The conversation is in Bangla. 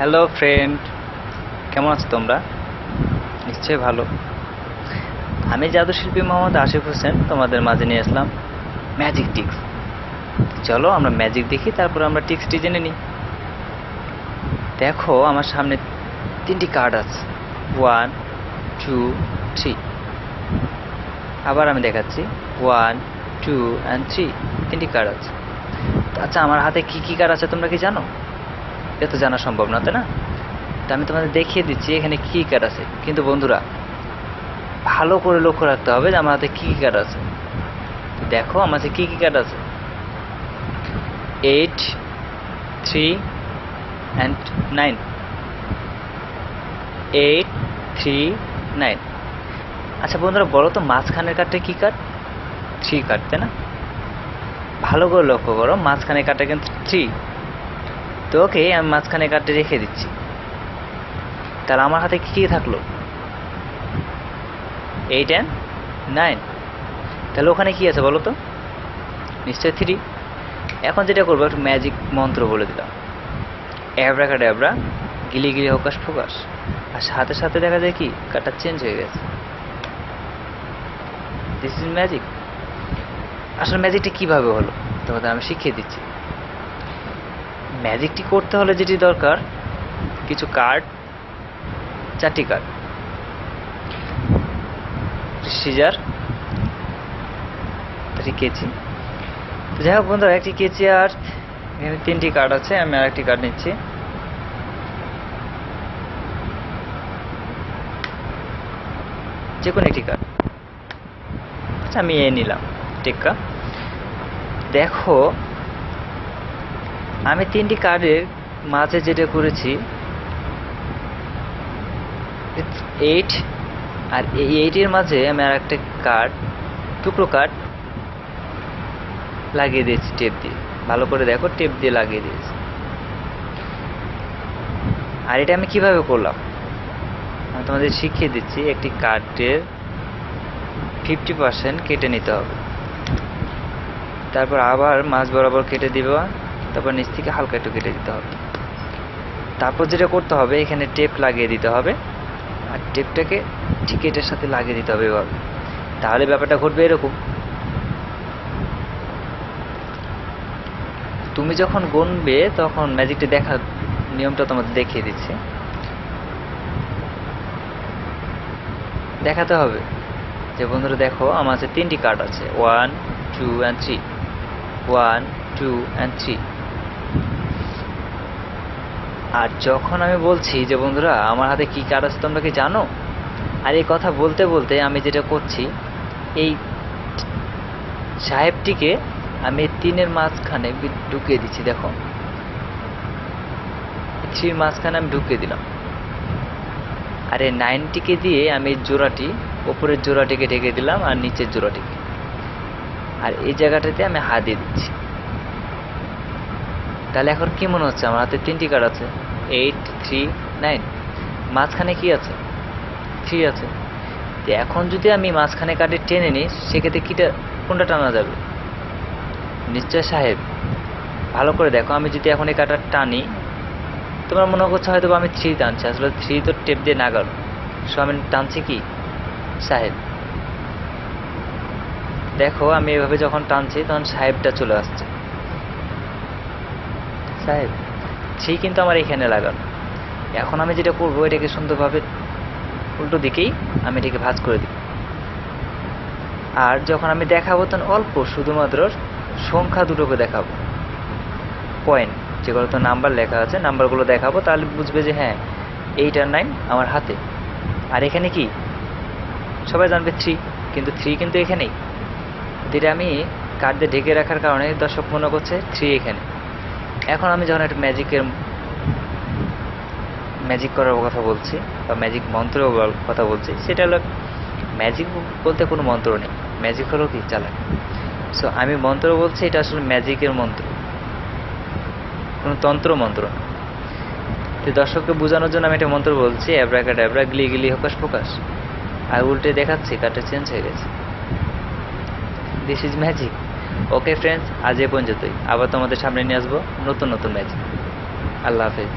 হ্যালো ফ্রেন্ড, কেমন আছো তোমরা? নিশ্চয়ই ভালো। আমি জাদুশিল্পী মোহাম্মদ আশিফ হোসেন তোমাদের মাঝে নিয়ে আসলাম ম্যাজিক টিক্স। চলো আমরা ম্যাজিক দেখি, তারপর আমরা টিক্সটি জেনে নিই। দেখো আমার সামনে তিনটি কার্ড আছে, 1, 2, 3। আবার আমি দেখাচ্ছি 1, 2 and 3, তিনটি কার্ড আছে। আচ্ছা, আমার হাতে কি কি কার্ড আছে তোমরা কি জানো? এটা তো জানা সম্ভব না, তাই না? তো আমি তোমাদের দেখিয়ে দিচ্ছি এখানে কি কার্ড আছে, কিন্তু বন্ধুরা ভালো করে লক্ষ্য রাখতে হবে যে আমার হাতে কি কি কার্ড আছে। দেখো আমার হাতে কি কি কার্ড আছে, 8, 3 and 9। 8, 3, 9। আচ্ছা বন্ধুরা বলো তো মাঝখানের কার্ডটা কি কার্ড? 3 কার্ড, তাই না? ভালো করে লক্ষ্য করো, মাঝখানের কার্ডটা কিন্তু 3। তো ওকে, আমি মাঝখানের কার্ডটা রেখে দিচ্ছি। তাহলে আমার হাতে কি কি থাকলো? 8 and 9। তাহলে ওখানে কি আছে বলো তো? নিশ্চয়ই 3। এখন যেটা করবো, একটু ম্যাজিক মন্ত্র বলে দিলাম, অ্যাব্রাকাডাব্রা, গিলি গিলি হোকাস ফোকাস। আর সাথে সাথে দেখা যায় কি কার্ডটা চেঞ্জ হয়ে গেছে। This is magic. আসলে ম্যাজিকটি কিভাবে হলো তোমাদের আমি শিখিয়ে দিচ্ছি। ম্যাজিকটি করতে হলে যেটি দরকার, কিছু কার্ড, 4টি কার্ড, সিজার, 3 কেচি। তো যাই হোক বন্ধুরা, একটি কেচি আর এখানে 3টি কার্ড আছে। আমি আর একটি কার্ড নিচ্ছি। যে কোনো একটি কার্ড। আচ্ছা আমি নিলাম টেক্কা। দেখো আমি 3টি কার্ডের মাঝে যেটা করেছি, 8, আর এই 8-এর মাঝে আমি আর একটা কার্ড, টুকরো কার্ড লাগিয়ে দিয়েছি টেপ দিয়ে। ভালো করে দেখো, টেপ দিয়ে লাগিয়ে দিয়েছি। আর এটা আমি কিভাবে করলাম আমি তোমাদের শিখিয়ে দিচ্ছি। একটি কার্ডের 50% কেটে নিতে হবে, তারপর আবার মাঝ বরাবর কেটে দিবা, তারপর নিচ থেকে হালকা একটু কেটে দিতে হবে। তারপর যেটা করতে হবে, এখানে টেপ লাগিয়ে দিতে হবে, আর টেপটাকে ঠিক এটার সাথে লাগিয়ে দিতে হবে এভাবে। তাহলে ব্যাপারটা ঘটবে এরকম, তুমি যখন গুনবে তখন ম্যাজিকটি দেখার নিয়মটা তোমাদের দেখিয়ে দিচ্ছি। দেখাতে হবে যে বন্ধুরা দেখো আমার কাছে 3টি কার্ড আছে, 1, 2 and 3, 1, 2 and 3। আর যখন আমি বলছি যে বন্ধুরা আমার হাতে কি কার্ড আছে তোমরা কি জানো, আর এই কথা বলতে বলতে আমি যেটা করছি, এই সাহেবটিকে আমি 3-এর মাঝখানে ঢুকিয়ে দিচ্ছি। দেখো 3-র মাঝখানে আমি ঢুকিয়ে দিলাম, আর এই 9টিকে দিয়ে আমি জোড়াটি, উপরের জোড়াটিকে ঢেকে দিলাম আর নিচের জোড়াটিকে, আর এই জায়গাটাতে আমি হাত দিয়ে দিচ্ছি। তাহলে এখন কি মনে হচ্ছে আমার হাতে 3টি কার্ড আছে, 8, 3, 9। মাঝখানে কি আছে? 3 আছে। তো এখন যদি আমি মাঝখানে কার্ডে টেনে নিই, সেক্ষেত্রে কোনটা টানা যাবে? নিশ্চয় সাহেব। ভালো করে দেখো, আমি যদি এখন এই কার্ডটা টানি, তোমরা মনে করছো হয়তো আমি 3 টানছি, আসলে 3 তো টেপ দিয়ে নাগাল। সো আমি টানছি কি? সাহেব। দেখো আমি এভাবে যখন টানছি তখন সাহেবটা চলে আসছে। সাহেব 3 কিন্তু আমার এখানে লাগানো। এখন আমি যেটা করবো, এটাকে সুন্দরভাবে উল্টো দিকেই আমি এটাকে ভাঁজ করে দিই। আর যখন আমি দেখাবো তখন অল্প শুধুমাত্র সংখ্যা দুটোকে দেখাবো, পয়েন্ট যেগুলো তো নাম্বার লেখা আছে, নাম্বারগুলো দেখাবো। তাহলে বুঝবে যে হ্যাঁ 8 আর 9 আমার হাতে। আর এখানে কি সবাই জানবে 3, কিন্তু 3 কিন্তু এখানেই। যেটা আমি কার্ড দিয়ে ঢেকে রাখার কারণে দর্শক মনে করছে 3 এখানে। এখন আমি যখন একটা ম্যাজিক করার কথা বলছি বা ম্যাজিক মন্ত্র কথা বলছি, সেটা হলো ম্যাজিক বলতে কোনো মন্ত্র নেই, ম্যাজিক হলো কি চালাক। সো আমি মন্ত্র বলছি, এটা আসলে ম্যাজিকের মন্ত্র, কোনো তন্ত্র মন্ত্র না। তো দর্শককে বোঝানোর জন্য আমি একটা মন্ত্র বলছি, অ্যাব্রাকাডাব্রা, গিলি গিলি হোকাস ফোকাস, আর উল্টে দেখাচ্ছি কার্ডটা চেঞ্জ হয়ে গেছে। This is magic. Okay friends, আজ এ পর্যন্তই। আবার তোমাদের সামনে নিয়ে আসবো নতুন নতুন ম্যাজিক। আল্লাহ হাফেজ।